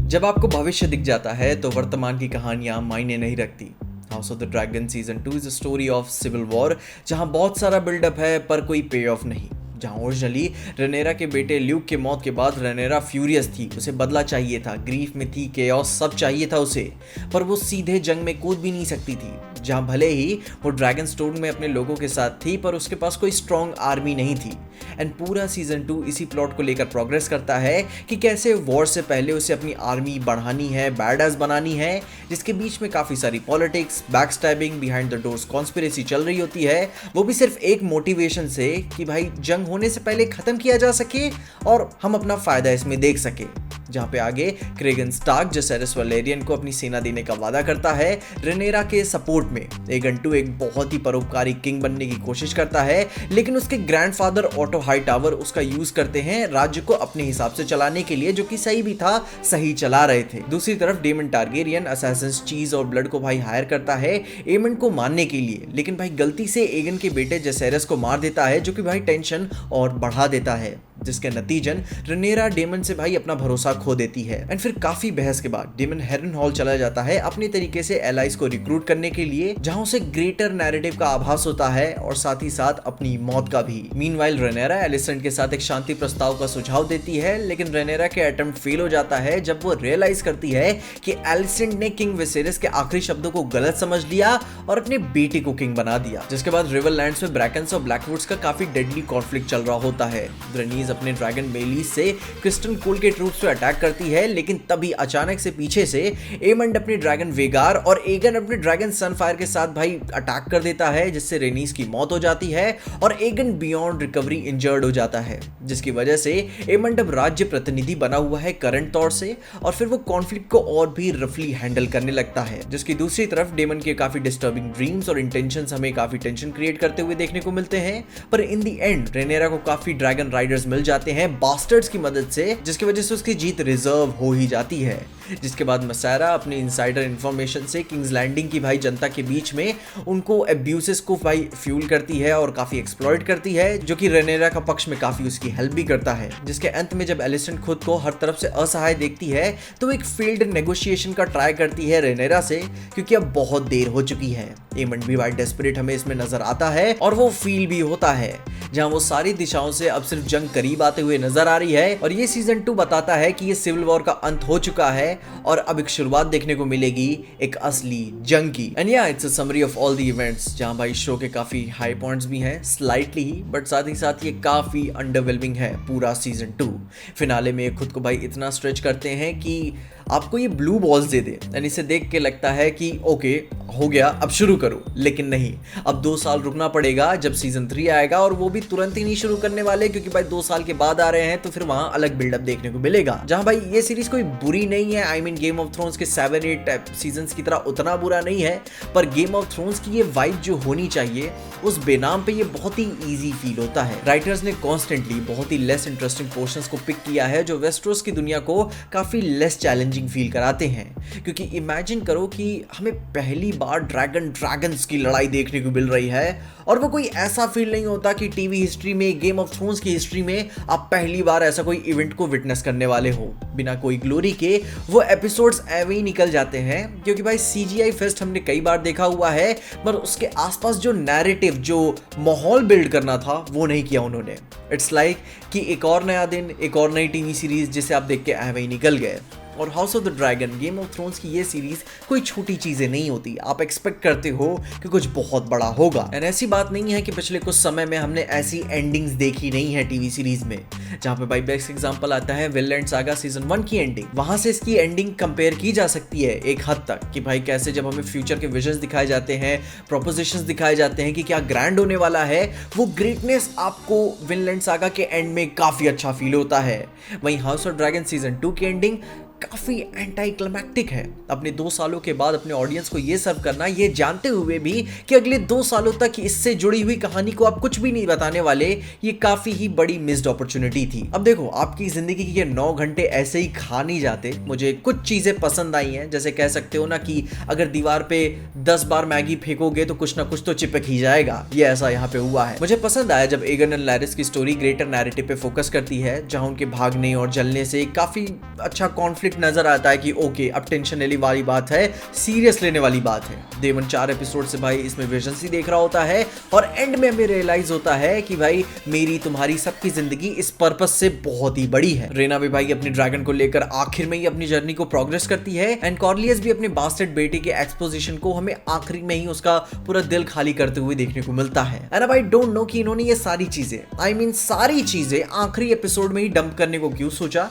जब आपको भविष्य दिख जाता है तो वर्तमान की कहानियां मायने नहीं रखती। House of the dragon season 2 is a story of civil war, जहां बहुत सारा बिल्डअप है पर कोई पे ऑफ नहीं। जहां ओरिजिनली रेनेरा के बेटे ल्यूक के मौत के बाद रेनेरा फ्यूरियस थी, उसे बदला चाहिए था, ग्रीफ में थी, केओस सब चाहिए था उसे, पर वो सीधे जंग में कूद भी नहीं सकती थी। जहां भले ही वो ड्रैगन स्टोन में अपने लोगों के साथ थी पर उसके पास कोई स्ट्रॉन्ग आर्मी नहीं थी। एंड पूरा सीजन 2 इसी प्लॉट को लेकर प्रोग्रेस करता है कि कैसे वॉर से पहले उसे अपनी आर्मी बढ़ानी है, बैडएस बनानी है, जिसके बीच में काफ़ी सारी politics, backstabbing, behind the doors conspiracy चल रही होती है, वो भी सिर्फ एक मोटिवेशन से कि भाई जंग होने से पहले खत्म किया जा सके और हम अपना फायदा इसमें देख सके। जहां पे आगे क्रेगन स्टार्क जसेरिस वैलेरियन को अपनी सेना देने का वादा करता है रेनेरा के सपोर्ट में। एगन 2 एक बहुत ही परोपकारी किंग बनने की कोशिश करता है, लेकिन उसके ग्रैंडफादर ऑटो हाईटावर उसका यूज करते हैं राज्य को अपने हिसाब से चलाने के लिए, जो कि सही भी था, सही चला रहे थे। दूसरी तरफ डेमन टारगेरियन असैसिन्स चीज और ब्लड को भाई हायर करता है एमन को मारने के लिए, लेकिन भाई गलती से एगन के बेटे जसेरिस को मार देता है, जो कि भाई टेंशन और बढ़ा देता है, जिसके नतीजन रेनेरा डेमन से भाई अपना भरोसा खो देती है। एंड फिर काफी बहस के बाद डेमन हेरनहॉल चला जाता है अपने तरीके से एलाइज को रिक्रूट करने के लिए, जहां उसे ग्रेटर नैरेटिव का आभास होता है और साथ ही साथ अपनी मौत का भी। मीनवाइल रेनेरा एलिसेंट के साथ एक शांति प्रस्ताव का सुझाव देती है, लेकिन रेनेरा के अटेम्प्ट फेल हो जाता है जब वो रियलाइज करती है कि एलिसेंट ने किंग विसेरिस के आखिरी शब्दों को गलत समझ लिया और अपने बेटे को किंग बना दिया। जिसके बाद रिवरलैंड्स में ब्रैकन्स और ब्लैकवुड्स का काफी डेडली कॉन्फ्लिक्ट चल रहा होता है। ड्रेनीज अपने ड्रैगन मेलीज से क्रिस्टन कोल के ट्रूप्स पे अटैक करती है, लेकिन तभी अचानक से पीछे से एमंड अपने ड्रैगन वेगार और एगन अपने ड्रैगन सनफायर के साथ भाई अटैक कर देता है, जिससे रेनीस की मौत हो जाती है और एगन बियॉन्ड रिकवरी इंजर्ड हो जाता है, जिसकी वजह से एमंड अब राज्य प्रतिनिधि बना हुआ है करंट तौर से, और फिर वो कॉन्फ्लिक्ट को और भी रफली हैंडल करने लगता है। जिसकी दूसरी तरफ डेमन के काफी डिस्टर्बिंग ड्रीम्स और इंटेंशंस हमें काफी टेंशन क्रिएट करते हुए देखने को मिलते हैं, पर इन द एंड रेनेरा को काफी ड्रैगन राइडर्स मिल जाते हैं बास्टर्ड्स की मदद से, जिसकी वजह से उसकी जीत रिजर्व हो ही जाती है। जिसके बाद मसारा अपनी इनसाइडर इंफॉर्मेशन से किंग्स लैंडिंग की भाई जनता के बीच में उनको एब्यूसेस को भाई फ्यूल करती है और काफी एक्सप्लॉइट करती है, जो कि रेनेरा का पक्ष में काफी उसकी हेल्प भी करता है। जिसके अंत में जब एलिसेंट खुद को हर तरफ से असहाय देखती है तो एक फील्ड नेगोशिएशन का ट्राई करती है रेनेरा से, क्योंकि अब बहुत देर हो चुकी है। एमंड भी भाई डेस्परेट हमें इसमें नजर आता है और वो फील भी होता है, जहां वो सारी दिशाओं से अब सिर्फ जंग करीब आते हुए नजर आ रही है। और ये सीजन 2 बताता है कि ये सिविल वॉर का अंत हो चुका है और अब एक शुरुआत देखने को मिलेगी एक असली जंग की। एंड या it's a summary of all the events, जहां भाई शो के काफी हाई पॉइंट्स भी हैं स्लाइटली ही, बट साथ ही साथ ये काफी अंडरवेलमिंग है पूरा सीजन 2। फिनाले में खुद को भाई इतना स्ट्रेच करते हैं कि आपको ये blue balls they they, and इसे देख के लगता है कि ओके हो गया अब शुरू करो, लेकिन नहीं, अब 2 साल रुकना पड़ेगा जब सीजन 3 आएगा, और वो भी तुरंत ही नहीं शुरू करने वाले, क्योंकि भाई 2 साल के बाद आ रहे हैं तो फिर वहां अलग बिल्डअप देखने को मिलेगा। जहां भाई ये सीरीज कोई बुरी नहीं है, I mean game of thrones के 7-8 सीजन्स की तरह उतना बुरा नहीं है, पर गेम ऑफ थ्रोन्स की ये वाइब जो होनी चाहिए उस बेनाम पे ये बहुत ही ईजी फील होता है। राइटर्स ने कॉन्स्टेंटली बहुत ही लेस इंटरेस्टिंग पोर्शंस को पिक किया है, जो वेस्टरोस की दुनिया को काफी लेस चैलेंजिंग फील कराते हैं। क्योंकि इमेजिन करो कि हमें पहली बार ड्रैगन्स की लड़ाई देखने को मिल रही है, और वो कोई ऐसा फील नहीं होता कि टीवी हिस्ट्री में, गेम ऑफ थ्रोन्स की हिस्ट्री में आप पहली बार ऐसा कोई इवेंट को विटनेस करने वाले हो। बिना कोई ग्लोरी के वो एपिसोड्स ऐवे ही निकल जाते हैं, क्योंकि भाई CGI फेस्ट हमने कई बार देखा हुआ है, पर उसके आसपास जो नैरेटिव, जो माहौल बिल्ड करना था, वो नहीं किया उन्होंने। इट्स लाइक कि एक और नया दिन, एक और नई टीवी सीरीज जिसे आप देख के ऐवे ही निकल गए। और house of the dragon, game of thrones की ये सीरीज कोई छोटी चीजें नहीं होती, आप एक्सपेक्ट करते हो कि कुछ बहुत बड़ा होगा। एंड ऐसी बात नहीं है कि पिछले कुछ समय में हमने ऐसी एंडिंग्स देखी नहीं है टीवी सीरीज में, जहां पे बाई बेस्ट एग्जांपल आता है विनलैंड सागा सीजन 1 की एंडिंग। वहां से इसकी एंडिंग कंपेयर की जा सकती है एक हद तक, कि भाई कैसे जब हमें फ्यूचर के विजन्स दिखाए जाते हैं, प्रोपोजिशंस दिखाए जाते हैं कि क्या ग्रैंड होने वाला है, वो ग्रेटनेस आपको विनलैंड सागा के एंड में काफी अच्छा फील होता है। वहीं हाउस ऑफ ड्रैगन सीजन 2 की एंडिंग काफी एंटी क्लाइमैक्टिक है। अपने 2 सालों के बाद अपने ऑडियंस को ये सर्व करना, ये जानते हुए भी कि अगले 2 सालों तक इससे जुड़ी हुई कहानी को आप कुछ भी नहीं बताने वाले, ये काफी ही बड़ी मिस्ड अपॉर्चुनिटी थी। अब देखो, आपकी जिंदगी के 9 घंटे ऐसे ही खा नहीं जाते। मुझे कुछ चीजें पसंद आई हैं, जैसे कह सकते हो ना कि अगर दीवार पे 10 बार मैगी फेंकोगे तो कुछ ना कुछ तो चिपक ही जाएगा, ये ऐसा यहाँ पे हुआ है। मुझे पसंद आया जब एगन एंड लैरिस की स्टोरी ग्रेटर नैरेटिव पे फोकस करती है, जहां उनके भागने और जलने से काफी अच्छा कॉन्फ्लिक्ट कॉन्फ्लिक्ट नजर आता है कि ओके अब टेंशन लेने वाली बात है, सीरियस लेने वाली बात है। देवन 4 एपिसोड से भाई इसमें विजन्स ही देख रहा होता है और एंड में हमें रियलाइज होता है कि भाई मेरी तुम्हारी सबकी जिंदगी इस पर्पस से बहुत ही बड़ी है। रेना भी भाई अपनी ड्रैगन को लेकर आखिर में ही अपनी जर्नी को प्रोग्रेस करती है एंड कॉर्लियस भी अपने बास्टर्ड बेटे के एक्सपोजिशन को हमें आखिरी में ही उसका पूरा दिल खाली करते हुए देखने को मिलता है। एंड अब आई डोंट नो कि इन्होंने ये सारी चीजें सारी चीजें आखिरी एपिसोड में ही डंप करने को क्यों सोचा,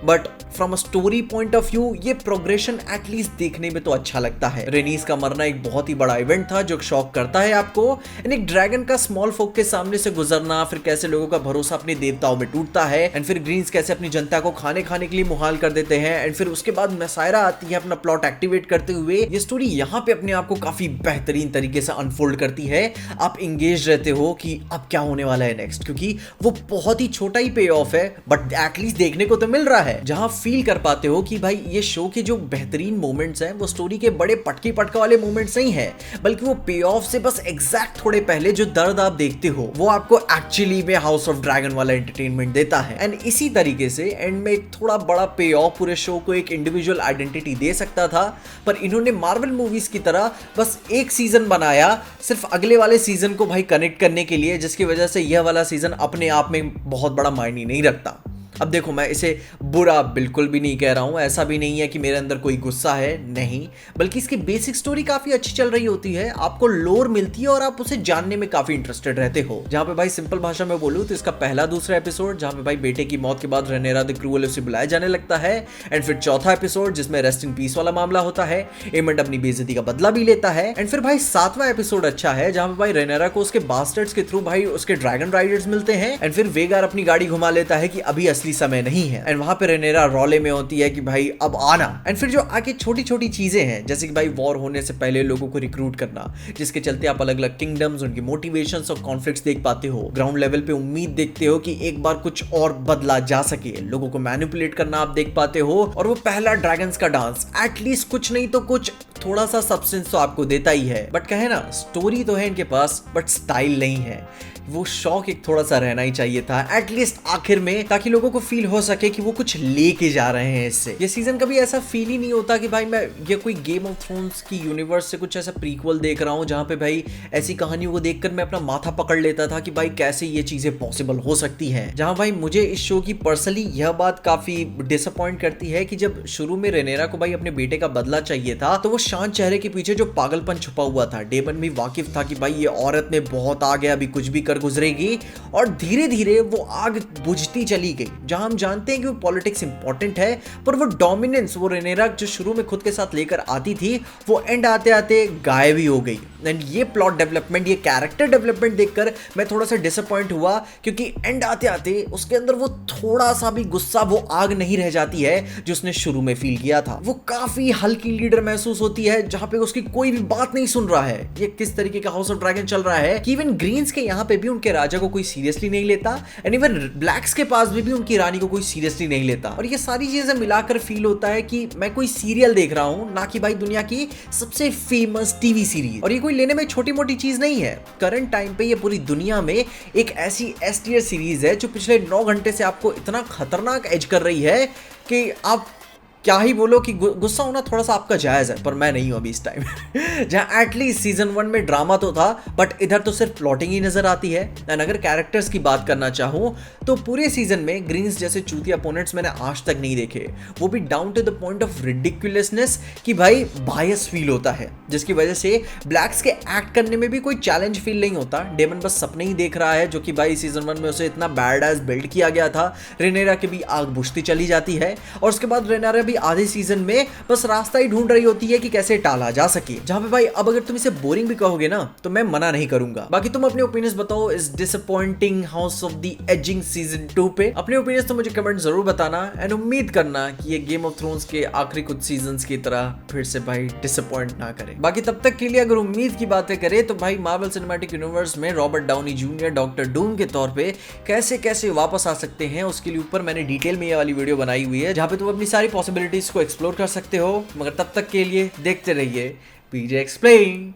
but from a story point of view ये प्रोग्रेशन एटलीस्ट देखने में तो अच्छा लगता है। रेनीस का मरना एक बहुत ही बड़ा इवेंट था जो शॉक करता है आपको, एंड एक ड्रैगन का स्मॉल फोक के सामने से गुजरना, फिर कैसे लोगों का भरोसा अपने देवताओं में टूटता है, एंड फिर ग्रीन्स कैसे अपनी जनता को खाने के लिए मुहाल कर देते हैं, एंड फिर उसके बाद मैसायरा आती है अपना प्लॉट एक्टिवेट करते हुए। ये स्टोरी यहाँ पे अपने आप को काफी बेहतरीन तरीके से अनफोल्ड करती है। आप इंगेज रहते हो कि अब क्या होने वाला है नेक्स्ट, क्योंकि वो बहुत ही छोटा ही पे ऑफ है बट एटलीस्ट देखने को तो मिल रहा है, जहां फील कर पाते हो कि भाई ये शो के जो बेहतरीन मोमेंट्स हैं वो स्टोरी के बड़े पटकी पटका वाले मोमेंट्स नहीं है, बल्कि वो पे ऑफ से बस एग्जैक्ट थोड़े पहले जो दर्द आप देखते हो वो आपको एक्चुअली में हाउस ऑफ ड्रैगन वाला एंटरटेनमेंट देता है। एंड इसी तरीके से एंड में एक थोड़ा बड़ा पे ऑफ पूरे शो को एक इंडिविजुअल आइडेंटिटी दे सकता था, पर इन्होंने मार्वल मूवीज की तरह बस एक सीजन बनाया सिर्फ अगले वाले सीजन को भाई कनेक्ट करने के लिए, जिसकी वजह से यह वाला सीजन अपने आप में बहुत बड़ा मायने नहीं रखता। अब देखो मैं इसे बुरा बिल्कुल भी नहीं कह रहा हूं, ऐसा भी नहीं है कि मेरे अंदर कोई गुस्सा है, नहीं, बल्कि इसकी बेसिक स्टोरी काफी अच्छी चल रही होती है, आपको लोर मिलती है और आप उसे जानने में काफी इंटरेस्टेड रहते हो। जहां पे भाई सिंपल भाषा में बोलूं तो इसका पहला दूसरा एपिसोड जहां पे भाई बेटे की मौत के बाद रेनेरा द क्रूअल उसे बुलाया जाने लगता है, एंड फिर चौथा एपिसोड जिसमें रेस्ट इन पीस वाला मामला होता है, एमंड अपनी बेइज्जती का बदला भी लेता है, एंड फिर भाई सातवां एपिसोड अच्छा है जहां पे भाई रेनेरा को उसके बास्टर्ड्स के थ्रू भाई उसके ड्रैगन राइडर्स मिलते हैं, एंड फिर वेगार अपनी गाड़ी घुमा लेता है कि अभी असली समय नहीं है, एंड वहां पे रेनेरा रौले में होती है कि भाई अब आना, एंड फिर जो आगे छोटी छोटी चीजें हैं जैसे कि भाई वॉर होने से पहले लोगों को रिक्रूट करना, जिसके चलते आप अलग अलग किंगडम्स, उनकी मोटिवेशंस और कॉन्फ्लिक्ट्स देख पाते हो, ग्राउंड लेवल पे उम्मीद देखते हो कि एक बार कुछ और बदला जा सके, लोगों को मैनिपुलेट करना आप देख पाते हो, और वो पहला ड्रैगन्स का डांस एटलीस्ट कुछ नहीं तो कुछ थोड़ा सा सब्सटेंस तो आपको देता ही है। बट कहे ना स्टोरी तो है इनके पास बट स्टाइल नहीं है, वो शौक एक थोड़ा सा रहना ही चाहिए था एटलीस्ट आखिर में, ताकि लोगों को फील हो सके कि वो कुछ लेके जा रहे हैं इससे। ये सीजन कभी ऐसा फील ही नहीं होता कि भाई मैं ये कोई गेम ऑफ थ्रोन्स की यूनिवर्स से कुछ ऐसा प्रीक्वल देख रहा हूँ जहां पे भाई ऐसी कहानियों को देखकर मैं अपना माथा पकड़ लेता था कि भाई कैसे ये चीजें पॉसिबल हो सकती हैं। जहां भाई मुझे इस शो की पर्सनली यह बात काफी डिसअपॉइंट करती है कि जब शुरू में रेनेरा को भाई अपने बेटे का बदला चाहिए था तो वो शांत चेहरे के पीछे जो पागलपन छुपा हुआ था, डेमन भी वाकिफ था कि भाई ये औरत में बहुत आ गया, अभी कुछ भी कर गुजरेगी, और धीरे धीरे वो आग बुझती चली गई। जहां हम जानते हैं कि वो पॉलिटिक्स इंपॉर्टेंट है, पर वो डोमिनेंस वो रेनेरा जो शुरू में खुद के साथ लेकर आती थी वो एंड आते आते गायब ही हो गई। एंड ये प्लॉट डेवलपमेंट, ये कैरेक्टर डेवलपमेंट देखकर मैं थोड़ा सा डिसअपॉइंट हुआ, क्योंकि एंड आते आते उसके अंदर वो थोड़ा सा भी गुस्सा, वो आग नहीं रह जाती है जो उसने शुरू में फील किया था। वो काफी हल्की लीडर महसूस होती है जहां पे उसकी कोई भी बात नहीं सुन रहा है। ये किस तरीके का हाउस ऑफ ड्रैगन चल रहा है कि इवन ग्रीन्स के यहाँ पे भी उनके राजा को कोई सीरियसली नहीं लेता, एंड इवन ब्लैक्स के पास भी उनकी रानी को कोई सीरियसली नहीं लेता। और ये सारी चीजें मिलाकर फील होता है कि मैं कोई सीरियल देख रहा हूं, ना कि भाई दुनिया की सबसे फेमस टीवी सीरीज। और ये कोई लेने में छोटी मोटी चीज नहीं है, करंट टाइम पे ये पूरी दुनिया में एक ऐसी एस टियर सीरीज है जो पिछले 9 घंटे से आपको इतना खतरनाक एज कर रही है कि आप क्या ही बोलो कि गुस्सा होना थोड़ा सा आपका जायज है, पर मैं नहीं हूं अभी इस टाइम जहां एटलीस्ट सीजन 1 में ड्रामा तो था बट इधर तो सिर्फ प्लॉटिंग ही नजर आती है। एंड अगर कैरेक्टर्स की बात करना चाहूं तो पूरे सीजन में ग्रीन्स जैसे चूतिया अपोनेंट्स मैंने आज तक नहीं देखे, वो भी down to the point of ridiculousness कि भाई बायस फील होता है, जिसकी वजह से ब्लैक्स के एक्ट करने में भी कोई चैलेंज फील नहीं होता। डेमन बस सपने ही देख रहा है, जो कि भाई सीजन 1 में उसे इतना बैड एज बिल्ड किया गया था। रेनेरा की भी आग बुझती चली जाती है, और उसके बाद रेनेरा भी आधे सीजन में बस रास्ता ही ढूंढ रही होती है कि कैसे टाला जा सके। जहां पे भाई अब अगर तुम इसे बोरिंग भी कहोगे ना तो मैं मना नहीं करूंगा। बाकी तुम अपने ओपिनियंस बताओ इस disappointing house of the ageing season 2 पे। अपने ओपिनियंस तो मुझे कमेंट जरूर बताना, एंड उम्मीद करना कि ये गेम ऑफ थ्रोन्स के आखिरी कुछ सीजन्स की तरह फिर से भाई डिसअपॉइंट ना करे। बाकी तब तक के लिए अगर उम्मीद की बातें करें तो भाई मार्वल सिनेमैटिक यूनिवर्स में Robert Downey junior doctor Doom के तौर पे कैसे कैसे वापस आ सकते हैं, उसके लिए ऊपर मैंने डिटेल में ये वाली वीडियो बनाई हुई है जहां पे तुम अपनी सारी पॉसिबिलिटीज को एक्सप्लोर कर सकते हो। मगर तब तक के लिए देखते रहिए पीजे एक्सप्लेन।